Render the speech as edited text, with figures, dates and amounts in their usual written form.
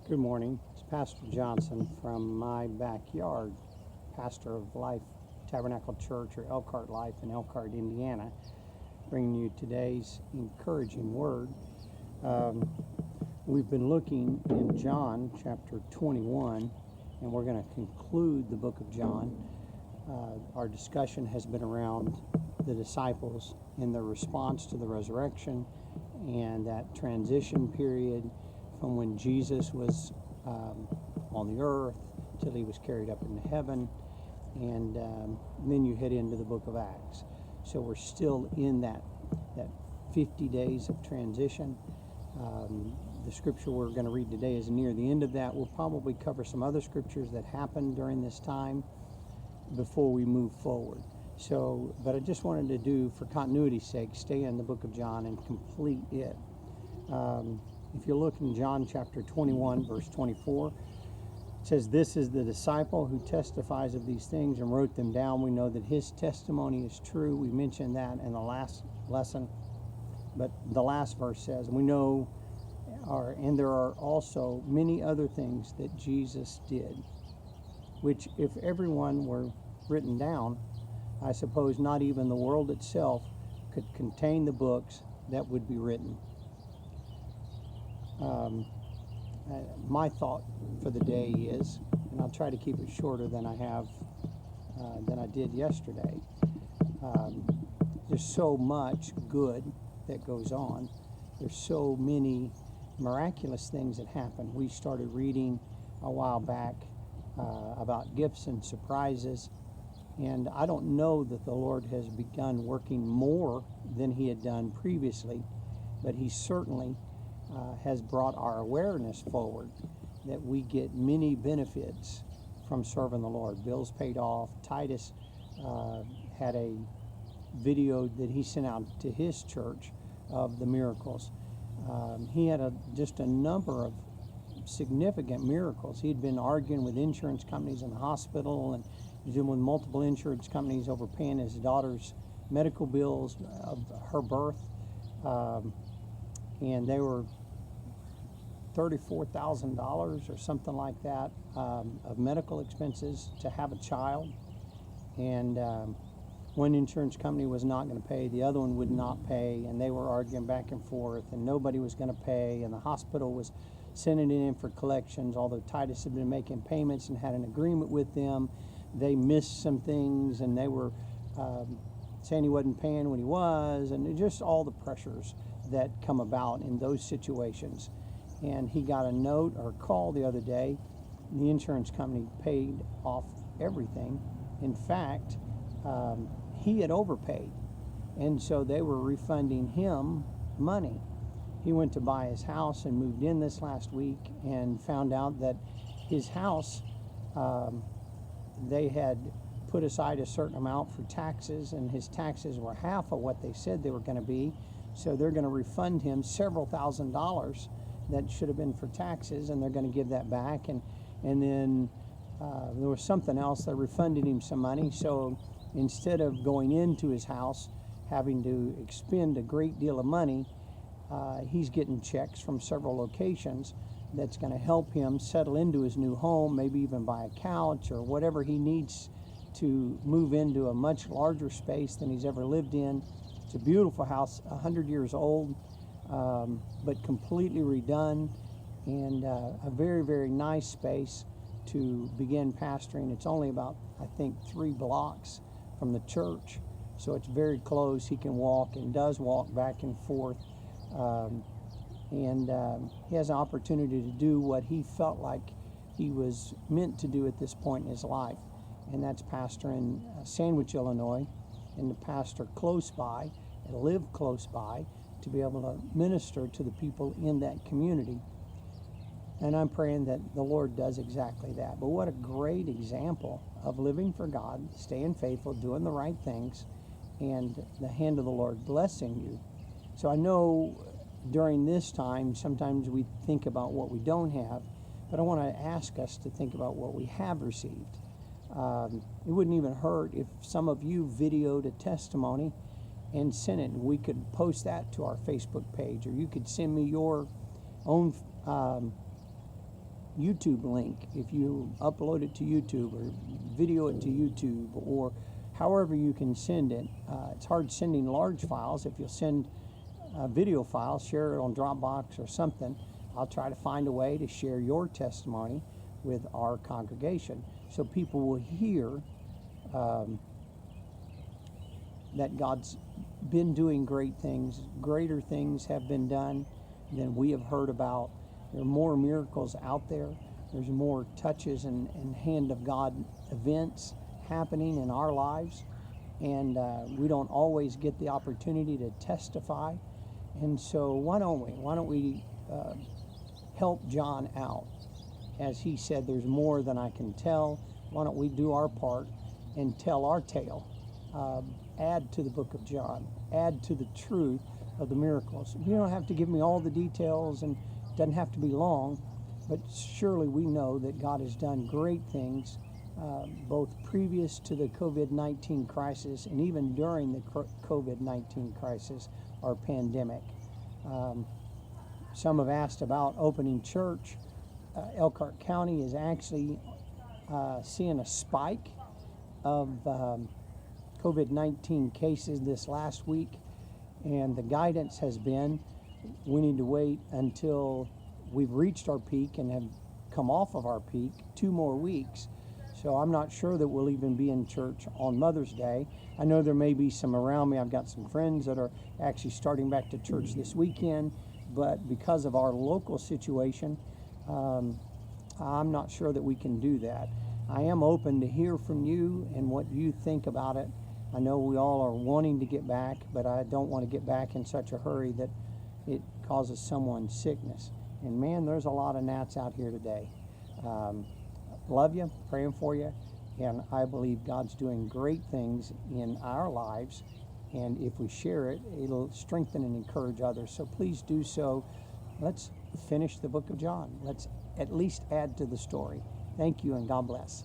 Good morning. It's Pastor Johnson from my backyard, pastor of Life Tabernacle Church, or Elkhart Life in Elkhart, Indiana, bringing you today's encouraging word. We've been looking in John chapter 21, and we're going to conclude the book of John. Our discussion has been around the disciples in their response to the resurrection and that transition period from when Jesus was on the earth till he was carried up into heaven, and then you head into the book of Acts. So we're still in that 50 days of transition. The scripture we're going to read today is near the end of that. We'll probably cover some other scriptures that happened during this time before we move forward. So, but I just wanted to do, for continuity's sake, stay in the book of John and complete it. If you look in John chapter 21, verse 24, it says, "This is the disciple who testifies of these things and wrote them down. We know that his testimony is true." We mentioned that in the last lesson. But the last verse says, "We know, and there are also many other things that Jesus did, which if everyone were written down, I suppose not even the world itself could contain the books that would be written." My thought for the day is, and I'll try to keep it shorter than I did yesterday. There's so much good that goes on. There's so many miraculous things that happen. We started reading a while back about gifts and surprises, and I don't know that the Lord has begun working more than he had done previously, but he certainly has brought our awareness forward that we get many benefits from serving the Lord. Bills paid off. Titus had a video that he sent out to his church of the miracles. He had just a number of significant miracles. He'd been arguing with insurance companies in the hospital, and he's dealing with multiple insurance companies overpaying his daughter's medical bills of her birth. And they were $34,000 or something like that of medical expenses to have a child. And one insurance company was not going to pay, the other one would not pay, and they were arguing back and forth, and nobody was going to pay, and the hospital was sending it in for collections. Although Titus had been making payments and had an agreement with them, they missed some things, and they were saying he wasn't paying when he was, and just all the pressures that come about in those situations. And he got a note or a call the other day. The insurance company paid off everything. In fact, he had overpaid, and so they were refunding him money. He went to buy his house and moved in this last week and found out that his house, they had put aside a certain amount for taxes, and his taxes were half of what they said they were going to be. So they're going to refund him several $1,000s that should have been for taxes, and they're going to give that back. And then there was something else. They refunded him some money. So instead of going into his house having to expend a great deal of money, he's getting checks from several locations that's going to help him settle into his new home, maybe even buy a couch or whatever he needs to move into a much larger space than he's ever lived in. It's a beautiful house, 100 years old, but completely redone, and a very, very nice space to begin pastoring. It's only about, I think, 3 blocks from the church, so it's very close. He can walk and does walk back and forth, and he has an opportunity to do what he felt like he was meant to do at this point in his life, and that's pastor in Sandwich, Illinois, and to pastor close by and live close by to be able to minister to the people in that community. And I'm praying that the Lord does exactly that. But what a great example of living for God, staying faithful, doing the right things, and the hand of the Lord blessing you. So I know during this time, sometimes we think about what we don't have, but I want to ask us to think about what we have received. It wouldn't even hurt if some of you videoed a testimony and sent it, and we could post that to our Facebook page, or you could send me your own YouTube link, if you upload it to YouTube or video it to YouTube, or however you can send it. It's hard sending large files. If you'll send video files, share it on Dropbox or something. I'll try to find a way to share your testimony with our congregation so people will hear that God's been doing great things. Greater things have been done than we have heard about. There are more miracles out there. There's more touches and hand of God events happening in our lives. And we don't always get the opportunity to testify. And so why don't we help John out? As he said, there's more than I can tell. Why don't we do our part and tell our tale? Add to the book of John. Add to the truth of the miracles. You don't have to give me all the details, and it doesn't have to be long, but surely we know that God has done great things, both previous to the COVID-19 crisis and even during the COVID-19 crisis or pandemic. Some have asked about opening church. Elkhart County is actually seeing a spike of COVID-19 cases this last week, and the guidance has been we need to wait until we've reached our peak and have come off of our peak 2 more weeks. So I'm not sure that we'll even be in church on Mother's Day. I know there may be some around me. I've got some friends that are actually starting back to church this weekend, but because of our local situation, I'm not sure that we can do that. I am open to hear from you and what you think about it. I know we all are wanting to get back, but I don't want to get back in such a hurry that it causes someone sickness. And man, there's a lot of gnats out here today. Love you, praying for you, and I believe God's doing great things in our lives, and if we share it, it'll strengthen and encourage others. So please do so. Let's finish the book of John. Let's at least add to the story. Thank you, and God bless.